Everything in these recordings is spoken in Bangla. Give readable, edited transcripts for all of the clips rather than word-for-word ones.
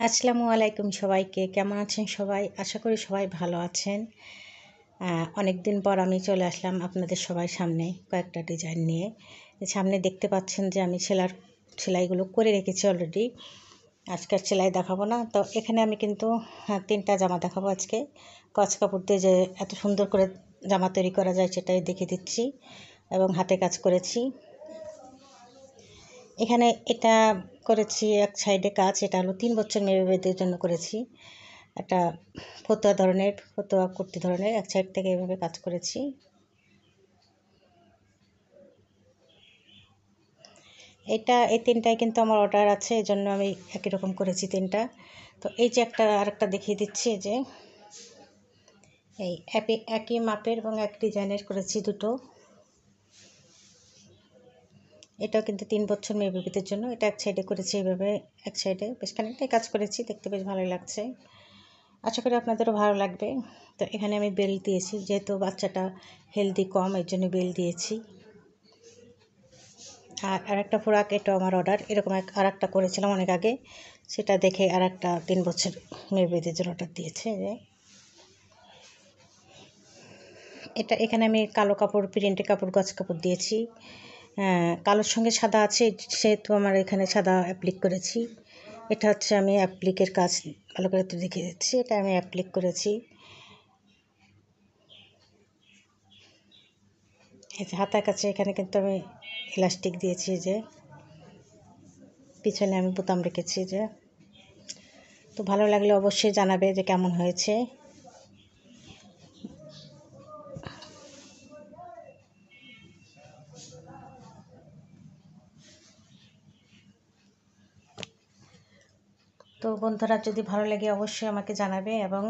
আসসালামু আলাইকুম সবাইকে। কেমন আছেন সবাই? আশা করি সবাই ভালো আছেন। অনেক দিন পর আমি চলে আসলাম আপনাদের সবার সামনে কয়েকটা ডিজাইন নিয়ে। সামনে দেখতে পাচ্ছেন যে আমি সেলাইগুলো করে রেখেছি অলরেডি। আজকে আর সেলাই দেখাবো না। তো এখানে আমি কিন্তু 3টা জামা দেখাবো আজকে। কচ কাপড় দিয়ে যে এত সুন্দর করে জামা তৈরি করা যায় সেটাই দেখিয়ে দিচ্ছি এবং হাতে কাজ করেছি। এখানে এটা করেছি এক সাইডে কাজ, এটা হলো 3 বছর মেয়ে বেবিদের জন্য করেছি। একটা ফতুয়া কুর্তি ধরনের এক সাইড থেকে এভাবে কাজ করেছি। এই 3টাই কিন্তু আমার অর্ডার আছে, এই জন্য আমি একই রকম করেছি 3টা। তো এই যে আরেকটা দেখিয়ে দিচ্ছি যে এই একই মাপের এবং এক ডিজাইনের করেছি দুটো। এটাও কিন্তু 3 বছর মেয়ে বেবিদের জন্য। এটা এক সাইডে করেছি এইভাবে, এক সাইডে বেশ খানিকটাই কাজ করেছি, দেখতে বেশ ভালোই লাগছে। আশা করি আপনাদেরও ভালো লাগবে। তো এখানে আমি বেল্ট দিয়েছি, যেহেতু বাচ্চাটা হেলদি কম এর জন্য বেল্ট দিয়েছি। আর আরেকটা ফ্রক, এটাও আমার অর্ডার। এরকম আরেকটা করেছিলাম অনেক আগে, সেটা দেখে আরেকটা 3 বছর মেয়ে বেবিদের জন্য অর্ডার দিয়েছে। এখানে আমি কালো কাপড়, প্রিন্টের কাপড়, গজ কাপড় দিয়েছি। কালোর সঙ্গে সাদা আছে, সেহেতু আমার এখানে সাদা অ্যাপ্লিক করেছি। এটা হচ্ছে আমি অ্যাপ্লিকের কাজ ভালো করে তো দেখিয়ে দিচ্ছি। এটা আমি অ্যাপ্লিক করেছি। এই যে হাতার কাছে এখানে কিন্তু আমি ইলাস্টিক দিয়েছি, যে পিছনে আমি বোতাম রেখেছি। যে তো ভালো লাগলে অবশ্যই জানাবে যে কেমন হয়েছে। তো বন্ধুরা, যদি ভালো লাগে অবশ্যই আমাকে জানাবে এবং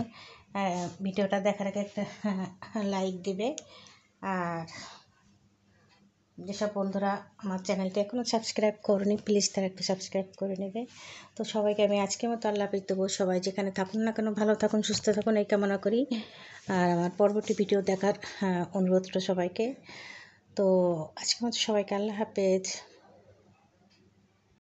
ভিডিওটা দেখার আগে একটা লাইক দিবে। আর যেসব বন্ধুরা আমার চ্যানেলটা এখনও সাবস্ক্রাইব করেনি, প্লিজ তারা একটু সাবস্ক্রাইব করে নেবে। তো সবাইকে আমি আজকের মতো আল্লাহ হাফেজ দেবো। সবাই যেখানে থাকুন না কেন ভালো থাকুন, সুস্থ থাকুন, এই কামনা করি। আর আমার পরবর্তী ভিডিও দেখার অনুরোধটা সবাইকে। তো আজকের মতো সবাইকে আল্লাহ হাফেজ।